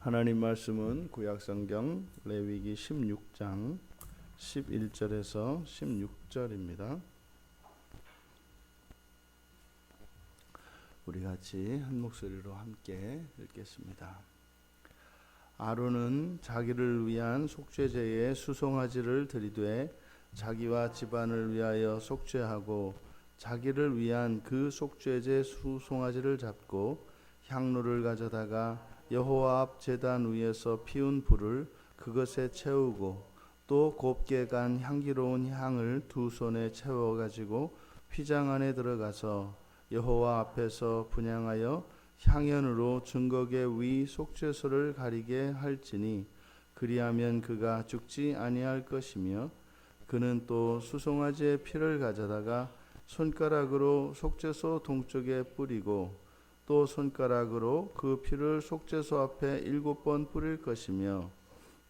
하나님 말씀은 구약성경 레위기 16장 11절에서 16절입니다. 우리 같이 한 목소리로 함께 읽겠습니다. 아론은 자기를 위한 속죄제에 수송아지를 드리되 자기와 집안을 위하여 속죄하고 자기를 위한 그 속죄제 수송아지를 잡고 향로를 가져다가 여호와 앞 제단 위에서 피운 불을 그것에 채우고 또 곱게 간 향기로운 향을 두 손에 채워 가지고 휘장 안에 들어가서 여호와 앞에서 분향하여 향연으로 증거계 위 속죄소를 가리게 할지니 그리하면 그가 죽지 아니할 것이며 그는 또 수송아지의 피를 가져다가 손가락으로 속죄소 동쪽에 뿌리고 또 손가락으로 그 피를 속죄소 앞에 7번 뿌릴 것이며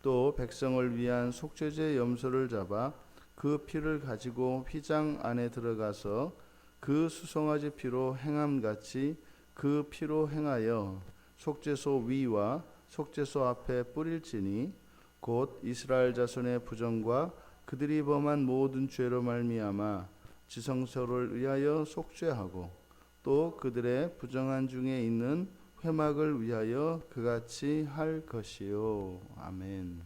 또 백성을 위한 속죄제 염소를 잡아 그 피를 가지고 휘장 안에 들어가서 그 수송아지 피로 행함같이 그 피로 행하여 속죄소 위와 속죄소 앞에 뿌릴지니 곧 이스라엘 자손의 부정과 그들이 범한 모든 죄로 말미암아 지성소를 위하여 속죄하고 또 그들의 부정한 중에 있는 회막을 위하여 그같이 할 것이요. 아멘.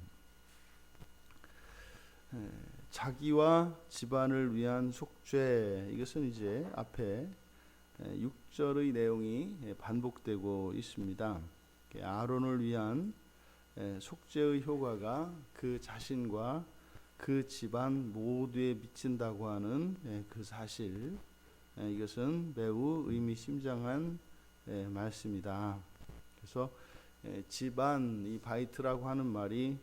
자기와 집안을 위한 속죄, 이것은 이제 앞에 6절의 내용이 반복되고 있습니다. 아론을 위한 속죄의 효과가 그 자신과 그 집안 모두에 미친다고 하는 그 사실, 이것은 매우 의미심장한 말씀이다. 그래서 집안, 이 바이트라고 하는 말이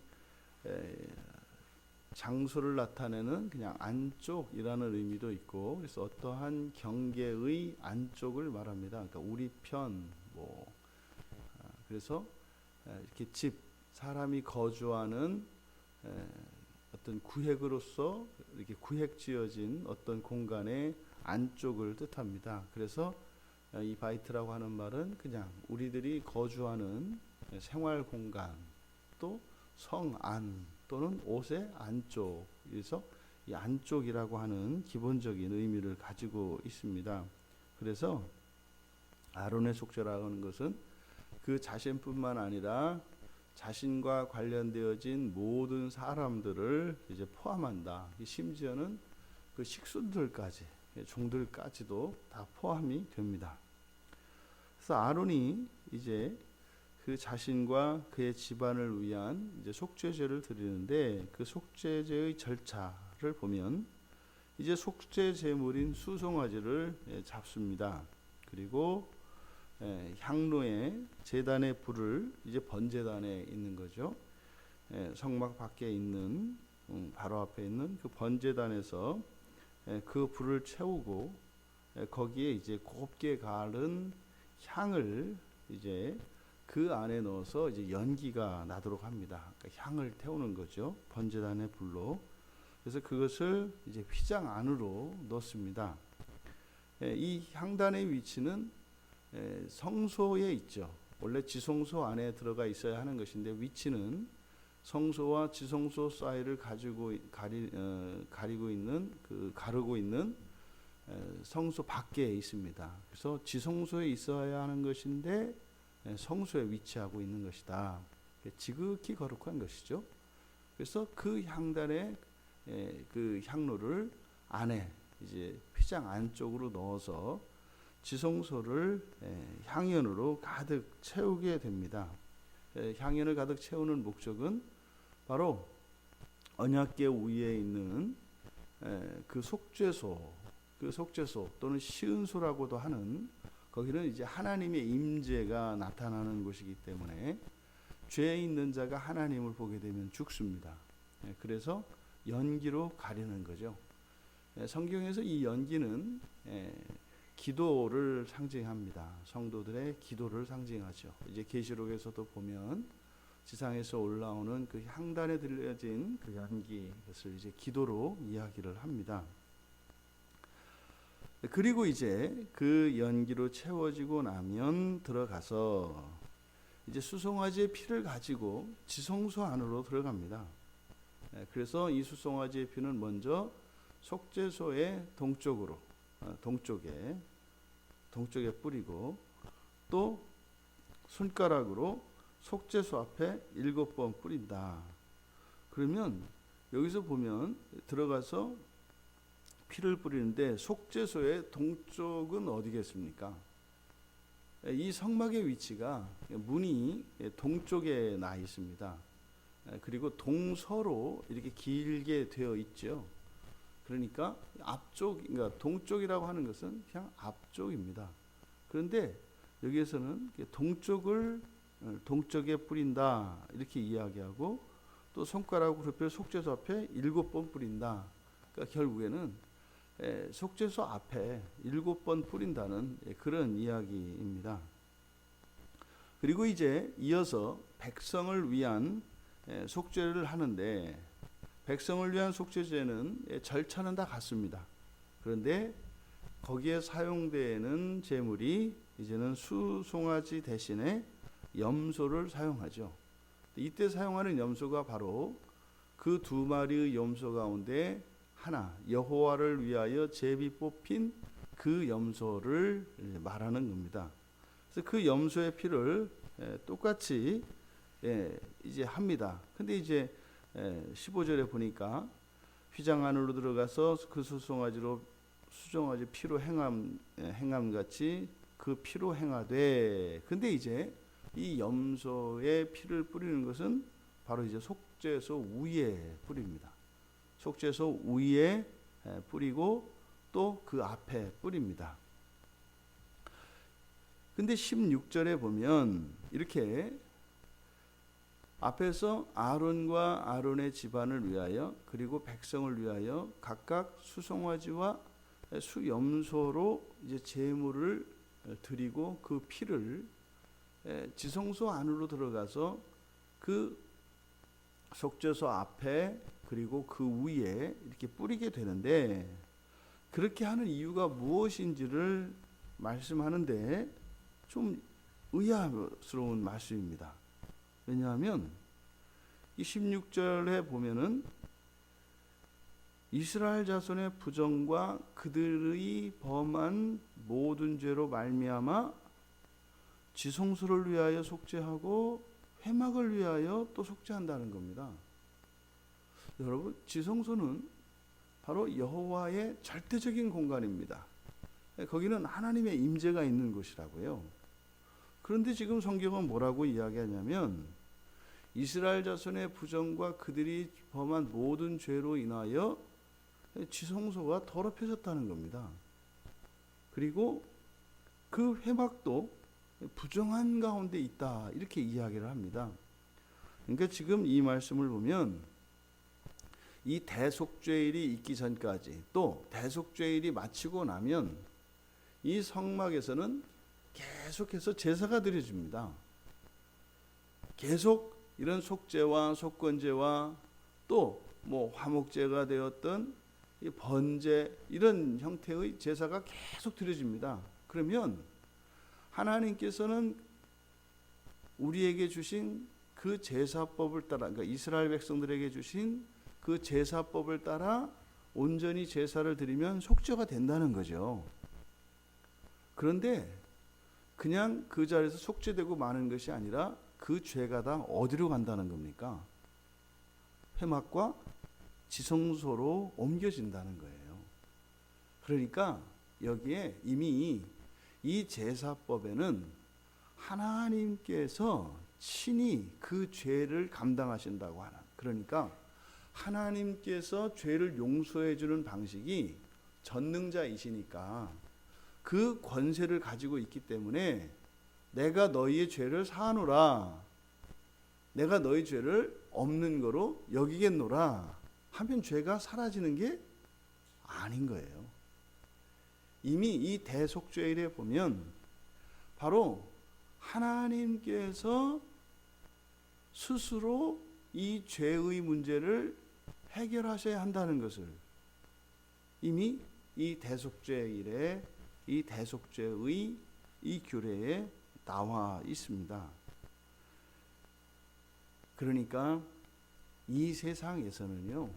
장소를 나타내는 그냥 안쪽이라는 의미도 있고, 그래서 어떠한 경계의 안쪽을 말합니다. 그러니까 우리 편, 그래서 이렇게 집, 사람이 거주하는 어떤 구획으로서 이렇게 구획지어진 어떤 공간의 안쪽을 뜻합니다. 그래서 이 바이트라고 하는 말은 그냥 우리들이 거주하는 생활 공간, 또 성 안 또는 옷의 안쪽, 그래서 이 안쪽이라고 하는 기본적인 의미를 가지고 있습니다. 그래서 아론의 속죄라고 하는 것은 그 자신뿐만 아니라 자신과 관련되어진 모든 사람들을 이제 포함한다. 심지어는 그 식순들까지, 종들까지도 다 포함이 됩니다. 그래서 아론이 이제 그 자신과 그의 집안을 위한 이제 속죄제를 드리는데, 그 속죄제의 절차를 보면 이제 속죄 제물인 수송아지를 잡습니다. 그리고 향로에 제단의 불을 이제 번제단에 있는 거죠. 성막 밖에 있는 바로 앞에 있는 그 번제단에서 그 불을 채우고 거기에 이제 곱게 가른 향을 이제 그 안에 넣어서 이제 연기가 나도록 합니다. 그러니까 향을 태우는 거죠. 번제단의 불로. 그래서 그것을 이제 휘장 안으로 넣습니다. 이 향단의 위치는 성소에 있죠. 원래 지성소 안에 들어가 있어야 하는 것인데 위치는 성소와 지성소 사이를 가르고 있는 성소 밖에 있습니다. 그래서 지성소에 있어야 하는 것인데 성소에 위치하고 있는 것이다. 지극히 거룩한 것이죠. 그래서 그 향단의 그 향로를 안에 이제 휘장 안쪽으로 넣어서 지성소를 향연으로 가득 채우게 됩니다. 향연을 가득 채우는 목적은 바로 언약궤 위에 있는 그 속죄소 또는 시은소라고도 하는, 거기는 이제 하나님의 임재가 나타나는 곳이기 때문에 죄에 있는 자가 하나님을 보게 되면 죽습니다. 그래서 연기로 가리는 거죠. 성경에서 이 연기는 기도를 상징합니다. 성도들의 기도를 상징하죠. 이제 계시록에서도 보면 지상에서 올라오는 그 향단에 들려진 그 연기, 그것을 이제 기도로 이야기를 합니다. 그리고 이제 그 연기로 채워지고 나면 들어가서 이제 수송아지의 피를 가지고 지성소 안으로 들어갑니다. 그래서 이 수송아지의 피는 먼저 속죄소의 동쪽으로 동쪽에 뿌리고 또 손가락으로 속죄소 앞에 7번 뿌린다. 그러면 여기서 보면 들어가서 피를 뿌리는데 속죄소의 동쪽은 어디겠습니까? 이 성막의 위치가 문이 동쪽에 나 있습니다. 그리고 동서로 이렇게 길게 되어 있죠. 그러니까 그러니까 동쪽이라고 하는 것은 그냥 앞쪽입니다. 그런데 여기에서는 동쪽에 뿌린다 이렇게 이야기하고 또 손가락으로 굽혀 속죄소 앞에 7번 뿌린다. 그러니까 결국에는 속죄소 앞에 7번 뿌린다는 그런 이야기입니다. 그리고 이제 이어서 백성을 위한 속죄를 하는데 백성을 위한 속죄제는 절차는 다 같습니다. 그런데 거기에 사용되는 제물이 이제는 수송아지 대신에 염소를 사용하죠. 이때 사용하는 염소가 바로 그 2마리의 염소 가운데 하나, 여호와를 위하여 제비 뽑힌 그 염소를 말하는 겁니다. 그래서 그 염소의 피를 똑같이 이제 합니다. 근데 이제 15절에 보니까 휘장 안으로 들어가서 그 수송아지 피로 행함같이 그 피로 행하되. 근데 이제 이 염소의 피를 뿌리는 것은 바로 이제 속죄소 위에 뿌립니다. 속죄소 위에 뿌리고 또 그 앞에 뿌립니다. 근데 16절에 보면 이렇게 앞에서 아론과 아론의 집안을 위하여 그리고 백성을 위하여 각각 수송아지와 수염소로 이제 제물을 드리고 그 피를 지성소 안으로 들어가서 그 속죄소 앞에 그리고 그 위에 이렇게 뿌리게 되는데, 그렇게 하는 이유가 무엇인지를 말씀하는데 좀 의아스러운 말씀입니다. 왜냐하면 이 16절에 보면은 이스라엘 자손의 부정과 그들의 범한 모든 죄로 말미암아 지성소를 위하여 속죄하고 회막을 위하여 또 속죄한다는 겁니다. 여러분, 지성소는 바로 여호와의 절대적인 공간입니다. 거기는 하나님의 임재가 있는 곳이라고요. 그런데 지금 성경은 뭐라고 이야기하냐면 이스라엘 자손의 부정과 그들이 범한 모든 죄로 인하여 지성소가 더럽혀졌다는 겁니다. 그리고 그 회막도 부정한 가운데 있다 이렇게 이야기를 합니다. 그러니까 지금 이 말씀을 보면 이 대속죄일이 있기 전까지 또 대속죄일이 마치고 나면 이 성막에서는 계속해서 제사가 드려집니다. 계속 이런 속죄와 속건제와 또 뭐 화목제가 되었던 이 번제 이런 형태의 제사가 계속 드려집니다. 그러면 하나님께서는 우리에게 주신 그 제사법을 따라, 그러니까 이스라엘 백성들에게 주신 그 제사법을 따라 온전히 제사를 드리면 속죄가 된다는 거죠. 그런데 그냥 그 자리에서 속죄되고 마는 것이 아니라 그 죄가 다 어디로 간다는 겁니까? 회막과 지성소로 옮겨진다는 거예요. 그러니까 여기에 이미 이 제사법에는 하나님께서 친히 그 죄를 감당하신다고 하는, 그러니까 하나님께서 죄를 용서해 주는 방식이 전능자이시니까 그 권세를 가지고 있기 때문에 내가 너희의 죄를 사하노라, 내가 너희 죄를 없는 거로 여기겠노라 하면 죄가 사라지는 게 아닌 거예요. 이미 이 대속죄일에 보면 바로 하나님께서 스스로 이 죄의 문제를 해결하셔야 한다는 것을 이미 이 대속죄일에 이 대속죄의 이 규례에 나와 있습니다. 그러니까 이 세상에서는요,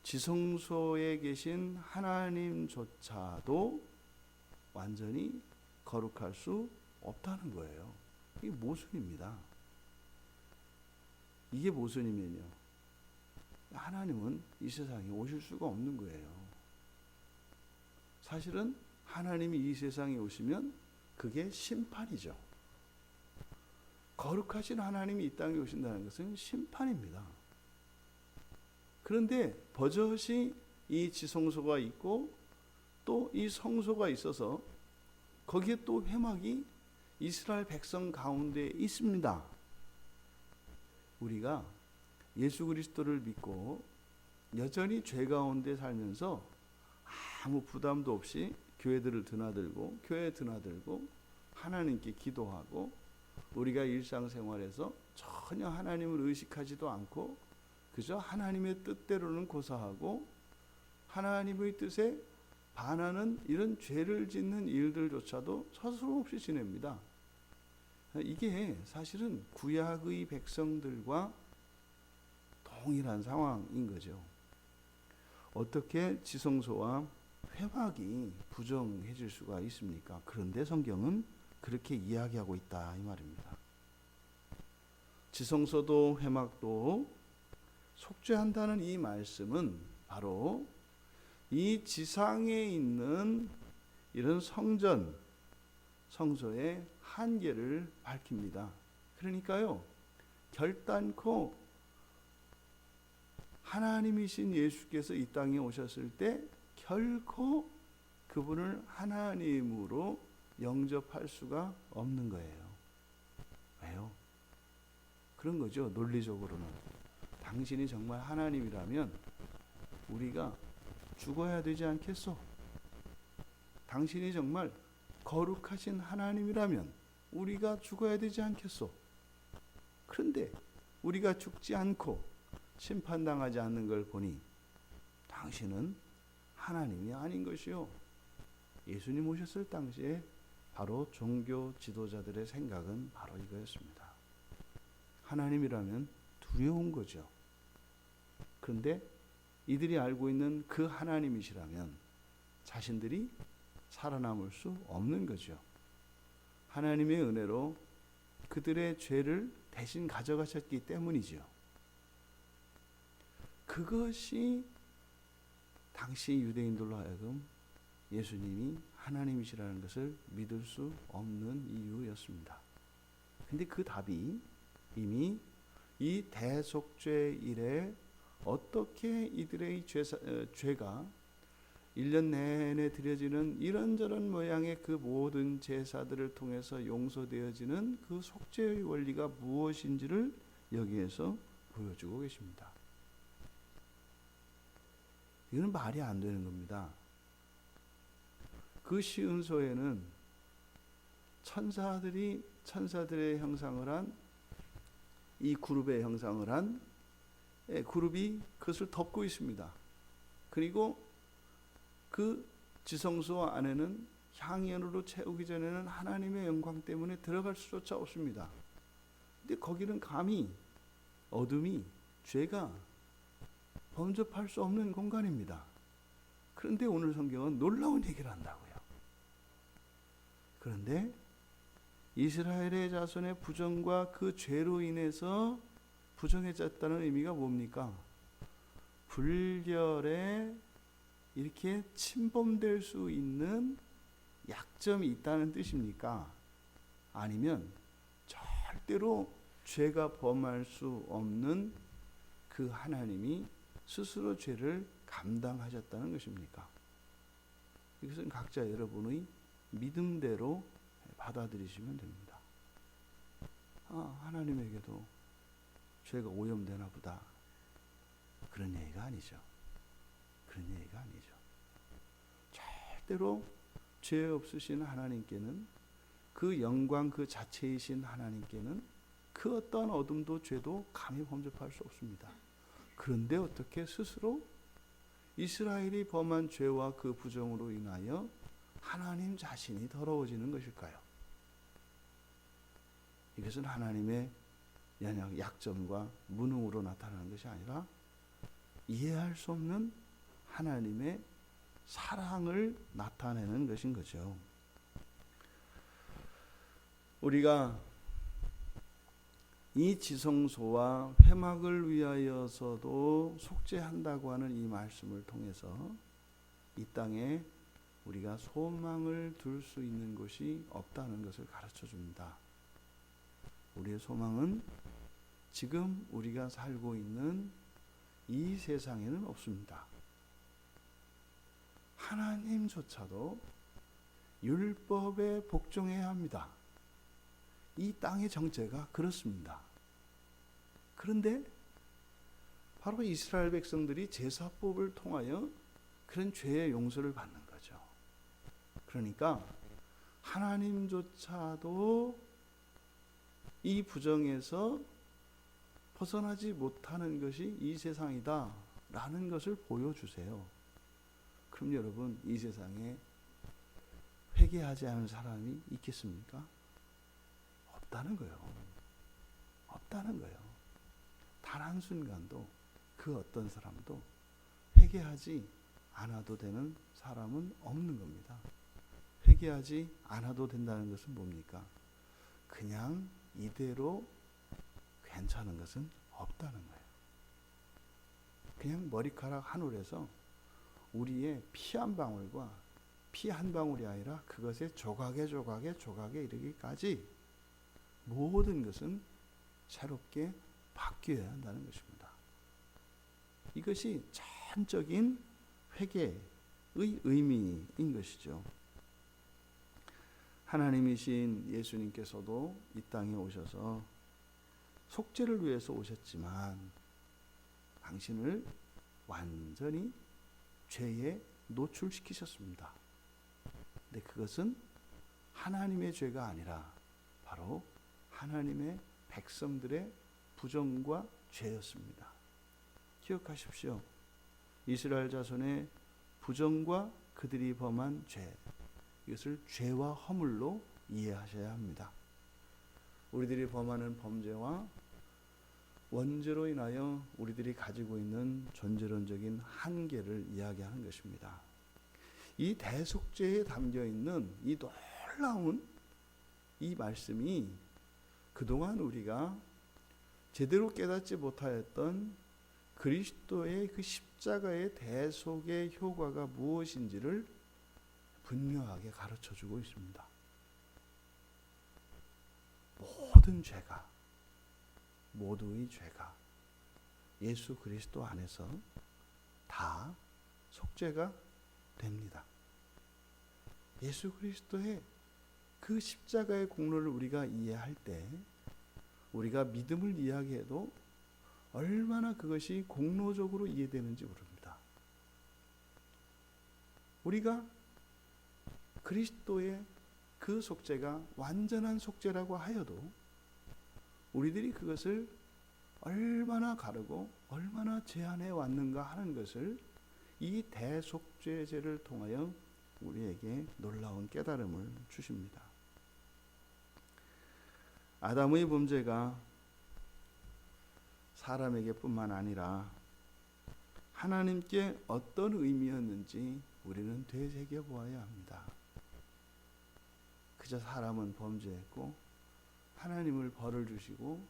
지성소에 계신 하나님조차도 완전히 거룩할 수 없다는 거예요. 이게 모순입니다. 이게 모순이면요, 하나님은 이 세상에 오실 수가 없는 거예요. 사실은 하나님이 이 세상에 오시면 그게 심판이죠. 거룩하신 하나님이 이 땅에 오신다는 것은 심판입니다. 그런데 버젓이 이 지성소가 있고 또 이 성소가 있어서 거기에 또 회막이 이스라엘 백성 가운데 있습니다. 우리가 예수 그리스도를 믿고 여전히 죄 가운데 살면서 아무 부담도 없이 교회에 드나들고 하나님께 기도하고 우리가 일상생활에서 전혀 하나님을 의식하지도 않고 그저 하나님의 뜻대로는 고사하고 하나님의 뜻에 반하는 이런 죄를 짓는 일들조차도 서슴없이 지냅니다. 이게 사실은 구약의 백성들과 동일한 상황인 거죠. 어떻게 지성소와 회막이 부정해질 수가 있습니까? 그런데 성경은 그렇게 이야기하고 있다 이 말입니다. 지성소도 회막도 속죄한다는 이 말씀은 바로 이 지상에 있는 이런 성소의 한계를 밝힙니다. 그러니까요, 결단코 하나님이신 예수께서 이 땅에 오셨을 때 결코 그분을 하나님으로 영접할 수가 없는 거예요. 왜요? 그런 거죠. 논리적으로는 당신이 정말 하나님이라면 우리가 죽어야 되지 않겠소? 당신이 정말 거룩하신 하나님이라면 우리가 죽어야 되지 않겠소? 그런데 우리가 죽지 않고 심판당하지 않는 걸 보니 당신은 하나님이 아닌 것이요. 예수님 오셨을 당시에 바로 종교 지도자들의 생각은 바로 이거였습니다. 하나님이라면 두려운 거죠. 그런데 이들이 알고 있는 그 하나님이시라면 자신들이 살아남을 수 없는 거죠. 하나님의 은혜로 그들의 죄를 대신 가져가셨기 때문이죠. 그것이 당시 유대인들로 하여금 예수님이 하나님이시라는 것을 믿을 수 없는 이유였습니다. 근데 그 답이 이미 이 대속죄 이래 어떻게 이들의 죄가 1년 내내 드려지는 이런저런 모양의 그 모든 제사들을 통해서 용서되어지는 그 속죄의 원리가 무엇인지를 여기에서 보여주고 계십니다. 이건 말이 안 되는 겁니다. 그 시은소에는 천사들의 형상을 한 이 그룹의 형상을 한 그룹이 그것을 덮고 있습니다. 그리고 그 지성소 안에는 향연으로 채우기 전에는 하나님의 영광 때문에 들어갈 수조차 없습니다. 근데 거기는 감히 어둠이 죄가 범접할 수 없는 공간입니다. 그런데 오늘 성경은 놀라운 얘기를 한다고요. 그런데 이스라엘의 자손의 부정과 그 죄로 인해서 부정해졌다는 의미가 뭡니까? 불결에 이렇게 침범될 수 있는 약점이 있다는 뜻입니까? 아니면 절대로 죄가 범할 수 없는 그 하나님이 스스로 죄를 감당하셨다는 것입니까? 이것은 각자 여러분의 믿음대로 받아들이시면 됩니다. 하나님에게도 죄가 오염되나 보다. 그런 얘기가 아니죠. 절대로 죄 없으신 하나님께는 그 영광 그 자체이신 하나님께는 그 어떠한 어둠도 죄도 감히 범접할 수 없습니다. 그런데 어떻게 스스로 이스라엘이 범한 죄와 그 부정으로 인하여 하나님 자신이 더러워지는 것일까요? 이것은 하나님의 연약, 약점과 무능으로 나타나는 것이 아니라 이해할 수 없는 하나님의 사랑을 나타내는 것인 거죠. 우리가 이 지성소와 회막을 위하여서도 속죄한다고 하는 이 말씀을 통해서 이 땅에 우리가 소망을 둘 수 있는 곳이 없다는 것을 가르쳐 줍니다. 우리의 소망은 지금 우리가 살고 있는 이 세상에는 없습니다. 하나님조차도 율법에 복종해야 합니다. 이 땅의 정체가 그렇습니다. 그런데 바로 이스라엘 백성들이 제사법을 통하여 그런 죄의 용서를 받는 거죠. 그러니까 하나님조차도 이 부정에서 벗어나지 못하는 것이 이 세상이다 라는 것을 보여주세요. 그럼 여러분, 이 세상에 회개하지 않은 사람이 있겠습니까? 없다는 거예요. 없다는 거예요. 단 한순간도 그 어떤 사람도 회개하지 않아도 되는 사람은 없는 겁니다. 회개하지 않아도 된다는 것은 뭡니까? 그냥 이대로 괜찮은 것은 없다는 거예요. 그냥 머리카락 한 올에서 우리의 피 한 방울과 피 한 방울이 아니라 그것의 조각에 이르기까지 모든 것은 새롭게 바뀌어야 한다는 것입니다. 이것이 전적인 회개의 의미인 것이죠. 하나님이신 예수님께서도 이 땅에 오셔서 속죄를 위해서 오셨지만 당신을 완전히 죄에 노출시키셨습니다. 근데 그것은 하나님의 죄가 아니라 바로 하나님의 백성들의 부정과 죄였습니다. 기억하십시오. 이스라엘 자손의 부정과 그들이 범한 죄, 이것을 죄와 허물로 이해하셔야 합니다. 우리들이 범하는 범죄와 원죄로 인하여 우리들이 가지고 있는 존재론적인 한계를 이야기하는 것입니다. 이 대속죄에 담겨 있는 이 놀라운 이 말씀이 그동안 우리가 제대로 깨닫지 못하였던 그리스도의 그 십자가의 대속의 효과가 무엇인지를 분명하게 가르쳐주고 있습니다. 모두의 죄가 예수 그리스도 안에서 다 속죄가 됩니다. 예수 그리스도의 그 십자가의 공로를 우리가 이해할 때 우리가 믿음을 이야기해도 얼마나 그것이 공로적으로 이해되는지 모릅니다. 우리가 그리스도의 그 속죄가 완전한 속죄라고 하여도 우리들이 그것을 얼마나 가르고 얼마나 제한해 왔는가 하는 것을 이 대속죄제를 통하여 우리에게 놀라운 깨달음을 주십니다. 아담의 범죄가 사람에게 뿐만 아니라 하나님께 어떤 의미였는지 우리는 되새겨보아야 합니다. 그저 사람은 범죄했고 하나님을 벌을 주시고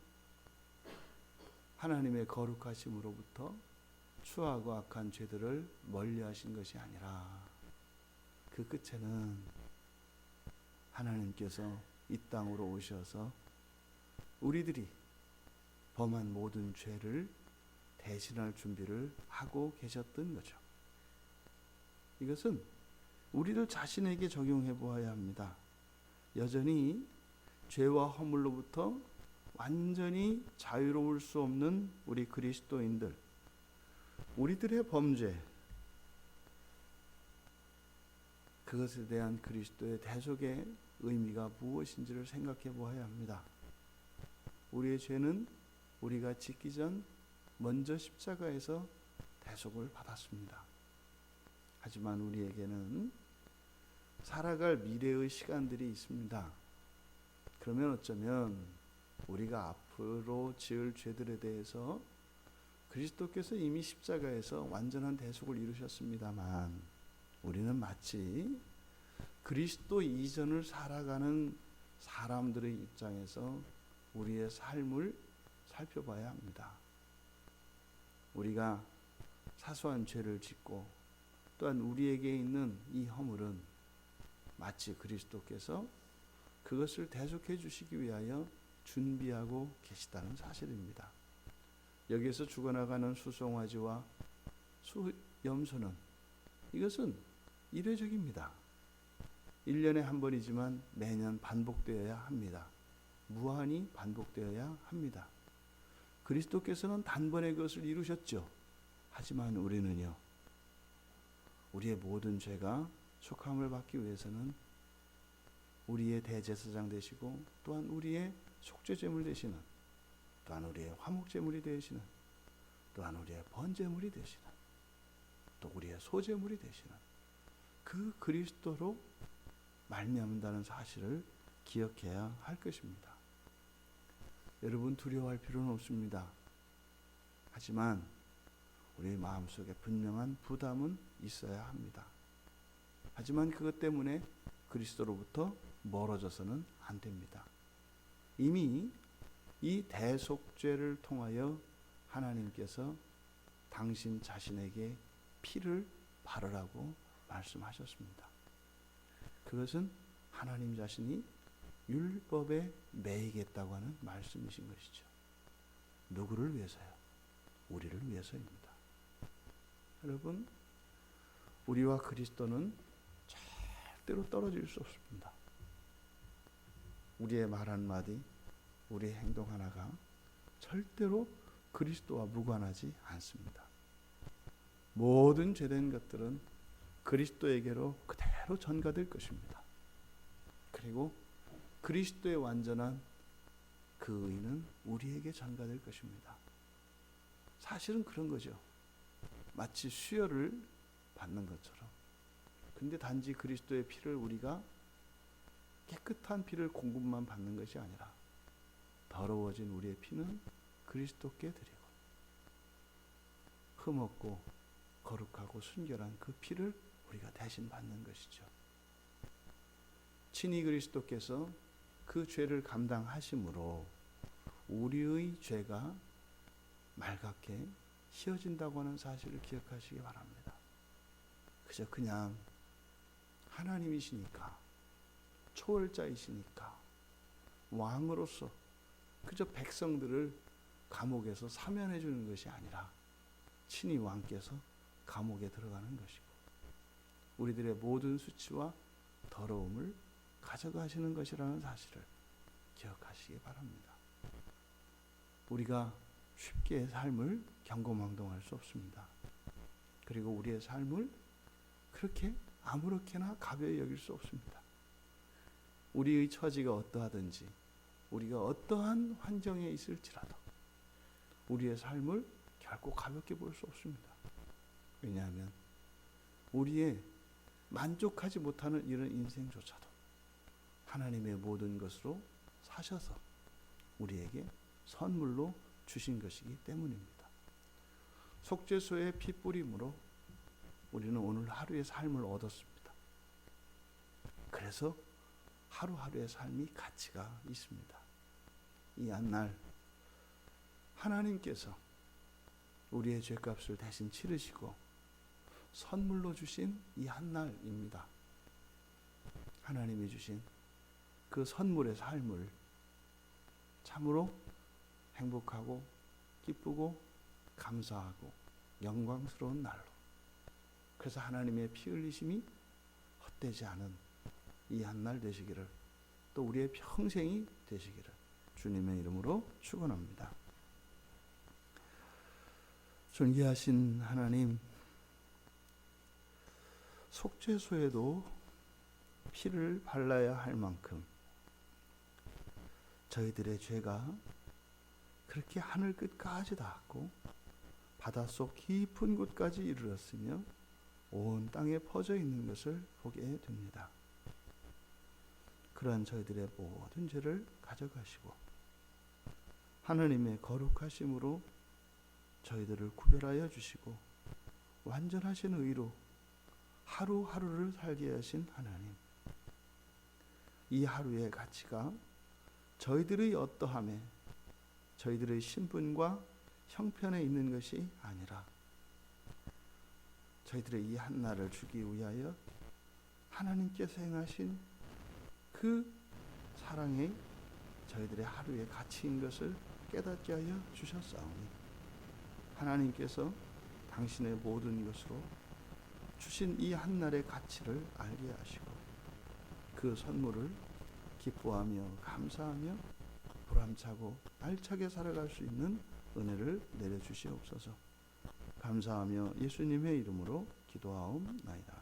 하나님의 거룩하심으로부터 추하고 악한 죄들을 멀리하신 것이 아니라 그 끝에는 하나님께서 이 땅으로 오셔서 우리들이 범한 모든 죄를 대신할 준비를 하고 계셨던 거죠. 이것은 우리들 자신에게 적용해 보아야 합니다. 여전히 죄와 허물로부터 완전히 자유로울 수 없는 우리 그리스도인들, 우리들의 범죄, 그것에 대한 그리스도의 대속의 의미가 무엇인지를 생각해 보아야 합니다. 우리의 죄는 우리가 짓기 전 먼저 십자가에서 대속을 받았습니다. 하지만 우리에게는 살아갈 미래의 시간들이 있습니다. 그러면 어쩌면 우리가 앞으로 지을 죄들에 대해서 그리스도께서 이미 십자가에서 완전한 대속을 이루셨습니다만 우리는 마치 그리스도 이전을 살아가는 사람들의 입장에서 우리의 삶을 살펴봐야 합니다. 우리가 사소한 죄를 짓고 또한 우리에게 있는 이 허물은 마치 그리스도께서 그것을 대속해 주시기 위하여 준비하고 계시다는 사실입니다. 여기에서 죽어나가는 수송아지와 수염소는 이것은 일회적입니다. 1년에 한 번이지만 매년 반복되어야 합니다. 무한히 반복되어야 합니다. 그리스도께서는 단번에 그것을 이루셨죠. 하지만 우리는요, 우리의 모든 죄가 속함을 받기 위해서는 우리의 대제사장 되시고 또한 우리의 속죄제물 되시는, 또한 우리의 화목제물이 되시는, 또한 우리의 번제물이 되시는, 또 우리의 소제물이 되시는 그 그리스도로 말미암는다는 사실을 기억해야 할 것입니다. 여러분, 두려워할 필요는 없습니다. 하지만 우리 마음속에 분명한 부담은 있어야 합니다. 하지만 그것 때문에 그리스도로부터 멀어져서는 안 됩니다. 이미 이 대속죄를 통하여 하나님께서 당신 자신에게 피를 바르라고 말씀하셨습니다. 그것은 하나님 자신이 율법에 매이겠다고 하는 말씀이신 것이죠. 누구를 위해서요? 우리를 위해서입니다. 여러분, 우리와 그리스도는 절대로 떨어질 수 없습니다. 우리의 말 한마디, 우리의 행동 하나가 절대로 그리스도와 무관하지 않습니다. 모든 죄된 것들은 그리스도에게로 그대로 전가될 것입니다. 그리고 그리스도의 완전한 그 의는 우리에게 전가될 것입니다. 사실은 그런 거죠. 마치 수혈을 받는 것처럼. 근데 단지 그리스도의 피를 우리가 깨끗한 피를 공급만 받는 것이 아니라 더러워진 우리의 피는 그리스도께 드리고 흠없고 거룩하고 순결한 그 피를 우리가 대신 받는 것이죠. 친히 그리스도께서 그 죄를 감당하심으로 우리의 죄가 맑게 휘어진다고 하는 사실을 기억하시기 바랍니다. 그저 그냥 하나님이시니까, 초월자이시니까, 왕으로서 그저 백성들을 감옥에서 사면해 주는 것이 아니라 친히 왕께서 감옥에 들어가는 것이고 우리들의 모든 수치와 더러움을 가져가시는 것이라는 사실을 기억하시기 바랍니다. 우리가 쉽게 삶을 경거망동할 수 없습니다. 그리고 우리의 삶을 그렇게 아무렇게나 가벼이 여길 수 없습니다. 우리의 처지가 어떠하든지 우리가 어떠한 환경에 있을지라도 우리의 삶을 결코 가볍게 볼 수 없습니다. 왜냐하면 우리의 만족하지 못하는 이런 인생조차도 하나님의 모든 것으로 사셔서 우리에게 선물로 주신 것이기 때문입니다. 속죄소의 피 뿌림으로 우리는 오늘 하루의 삶을 얻었습니다. 그래서 하루하루의 삶이 가치가 있습니다. 이 한날 하나님께서 우리의 죄값을 대신 치르시고 선물로 주신 이 한날입니다. 하나님이 주신 그 선물의 삶을 참으로 행복하고 기쁘고 감사하고 영광스러운 날로, 그래서 하나님의 피 흘리심이 헛되지 않은 이 한날 되시기를, 또 우리의 평생이 되시기를 주님의 이름으로 축원합니다. 존귀하신 하나님, 속죄소에도 피를 발라야 할 만큼 저희들의 죄가 그렇게 하늘 끝까지 닿았고 바닷속 깊은 곳까지 이르렀으며 온 땅에 퍼져 있는 것을 보게 됩니다. 그러한 저희들의 모든 죄를 가져가시고 하나님의 거룩하심으로 저희들을 구별하여 주시고 완전하신 의로 하루하루를 살게 하신 하나님, 이 하루의 가치가 저희들의 어떠함에, 저희들의 신분과 형편에 있는 것이 아니라 저희들의 이 한날을 주기 위하여 하나님께서 행하신 그 사랑이 저희들의 하루의 가치인 것을 깨닫게 하여 주셨사오니 하나님께서 당신의 모든 것으로 주신 이 한날의 가치를 알게 하시고 그 선물을 기뻐하며 감사하며 보람차고 알차게 살아갈 수 있는 은혜를 내려주시옵소서. 감사하며 예수님의 이름으로 기도하옵나이다.